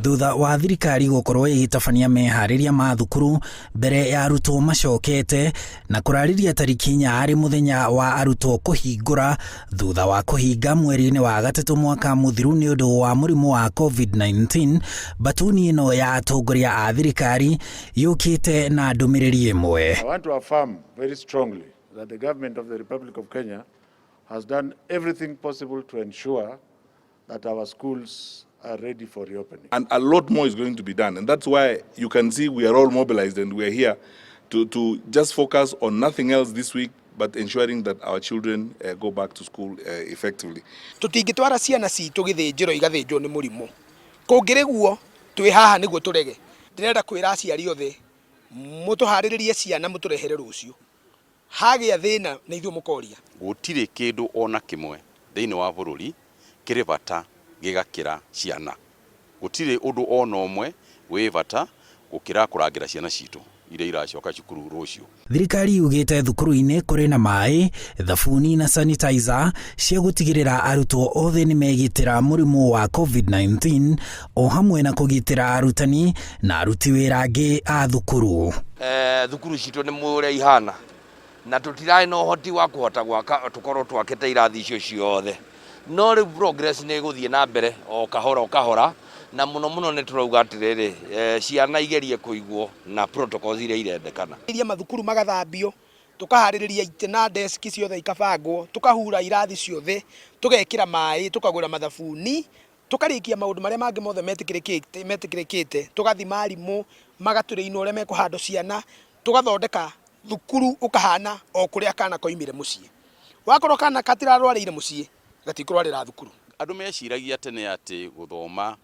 thutha wa thirikari gukorwo igitabania meharĩria ma thukuru mbere ya arutwo macokete na kũrarĩria tariki 4 harĩ muthenya wa arutwo kũhingũra thutha wa kũhinga mweri-inĩ wa gatatũ mwaka mũthiru nĩ ũndũ wa mũrimũ wa COVID-19. Batuni ĩno ya atongoria a thirikari yũkĩte na ndũmĩrĩri ĩmwe. I want to affirm very strongly that the government of the Republic of Kenya has done everything possible to ensure that our schools are ready for reopening. And a lot more is going to be done. And that's why you can see we are all mobilized and we are here to just focus on nothing else this week but ensuring that our children go back to school effectively. Tutingitwara ciana citu githĩnjĩro igathĩnjwo nĩ mũrimũ. Kũngĩrĩguo twĩ haha nĩguo tũrege. Ndĩrenda kwĩra aciari othe mũtũharĩrĩrie ciana mũtũrehere rũciũ. Hagĩa thĩna na ithuĩ mũkoria. Gũtirĩ kĩndũ ona kĩmwe thĩinĩ wa bũrũri kĩrĩ bata gĩgakĩra ciana. Gũtirĩ ũndũ ona ũmwe wĩ bata gũkĩra kũrangĩra ciana citũ iria iracoka cukuru rũciũ. Thirikari yugĩte thukuru-inĩ kũrĩ na maĩ, thabuni na sanitizer cia gũtigĩrĩra arutwo othe nĩ megitĩra mũrimũ wa COVID-19 o hamwe na kũgitĩra arutani na aruti wĩra angĩ a thukuru. Thukuru citũ nĩ mũrĩa ihana na tũtiraĩ na ũhoti wa kũhota gwaka tũkorwo twakĩte irathi icio ciothe. No rĩu progress nĩ gũthiĩ na mbere o kahora na mũno nĩ tũrauga atĩrĩrĩ ciana igerie kũigwo na protocols iria irendekana. Iria mathukuru magathambio, tukaharĩrĩria itĩ na desk ciothe ikabangwo, tukahura irathi ciothe, tugekĩra maĩ, tukagũra mathabuni, tukarikia maũndũ marĩa mangĩ mothe metĩkĩrĩkĩte, tugathima arimũ, magatũrĩinwo ũrĩa mekũhandwo ciana, tugathondeka thukuru ukahana o kũrĩa kana koimire mũciĩ. Wakorwo kana katirarwarĩire mũciĩ gatikũrwarĩra thukuru. Andũ meciragia tene atĩ gũthoma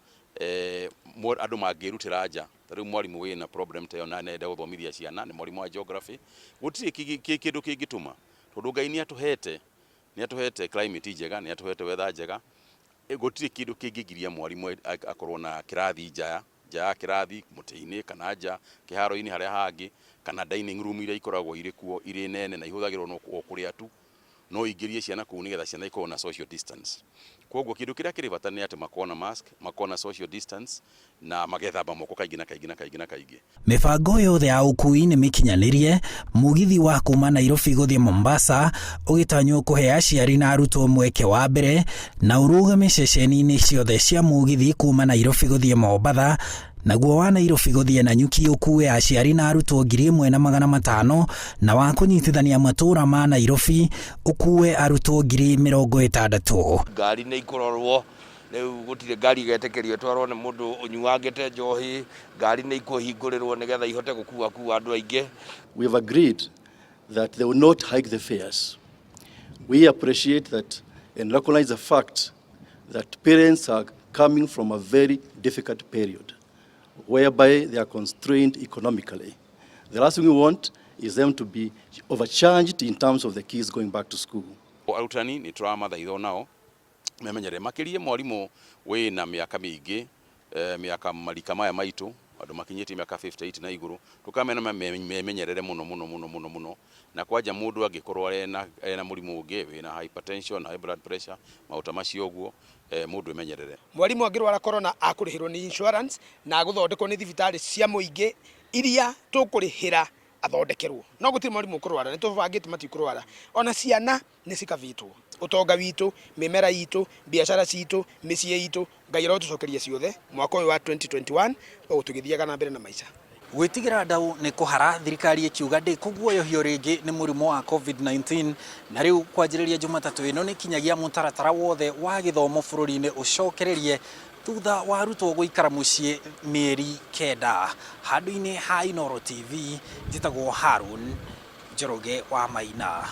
andũ mangĩrutĩra nja. Rĩu mwarimũ wĩna problem ta ĩyo na nenda gũthomithia ciana nĩ mwarimũ wa geography. Gũtirĩ kĩndũ kĩngĩtũma tondũ Ngai nĩ atuhete climate njega, nĩ atuhete weather njega. Gũtirĩ kĩndũ kĩngĩgiria mwarimũ akorwo na kĩrathi nja ya kĩrathi mũtĩ-inĩ kana nja kĩharo-inĩ harĩa hangĩ kana dining room iria ikoragwo irĩ kuo irĩ nene na ihũthagĩrwo o kũrĩa tu. No ingĩrie ciana kũu nĩgetha ciana ikorwo na social distance. Kwoguo kĩndũ kĩrĩa kĩrĩ bata nĩ atĩ makona mask, makona social distance na magethamba moko kaingĩ na kaingĩ. Mĩbango yothe ya ũkui nĩ mĩkinyanĩrie. Mũgithi wa kuma Nairobi gũthiĩ Mombasa ũgĩtanywo kũhe aciari na arutwo mweke wa mbere na ũrũgame ceceni-inĩ ciothe cia mũgithi kuma Nairobi gũthiĩ Mombasa. Naguo wa Nairobi gũthiĩ Nanyuki ũkuue aciari na arutwo 1,500 na wa kũnyitithania matũũra ma Nairobi ũkuue arutwo 60,000. Ngari nĩ ikororwo rĩu gũtirĩ ngari igetĩkĩrio twarwo nĩ mũndũ ũnyuangĩte njohi. Ngari nĩ ikũhingũrĩrwo nĩgetha ihote gũkuua andũ aingĩ. We have agreed that they will not hike the fares. We appreciate that and recognize the fact that parents are coming from a very difficult period whereby they are constrained economically. The last thing we want is them to be overcharged in terms of the kids going back to school. Arutani nĩ tũramathaitho nao memenyere makĩrie mwarimũ wĩna mĩaka mĩingĩ, mĩaka marika maya maitũ, andũ makinyĩtie mĩaka 58 na igũrũ, tũkamena memenyerere mũno na kwanja mũndũ angĩkorwo ena mũrimũ ũngĩ wĩna hypertension na high blood pressure maũta macio ũguo mũndũ emenyerere. Mwarimũ angĩrwara corona akũrĩhĩrwo nĩ insurance na gũthondekwo nĩ thibitarĩ cia mũingĩ iria tũkũrĩhĩra athondekerwo. No gũtirĩ mwarimũ ũkũrwara, nĩ tũbangĩte matikũrwara. Ona ciana nĩ cikavitwo. Ũtonga witũ, mĩmera itũ, biacara citũ, mĩciĩ itũ, Ngai arotũcokeria ciothe mwaka ũyũ wa 2021 tũgĩthiaga na mbere na maica. Gwĩtigĩra ndaũ nĩ kũhara, thirikari ĩkiuga ndĩkũguoyohio rĩngĩ nĩ mũrimũ wa COVID-19 na rĩu kwanjĩrĩria Jumatatũ ĩno nĩ kinyagia mũtaratara wothe wa gĩthomo bũrũri-inĩ ũcokererie thutha wa arutwo gũikara mũciĩ mĩeri 9. Handũ-inĩ ha Inooro TV njĩtagwo Harun Njoroge wa Maina.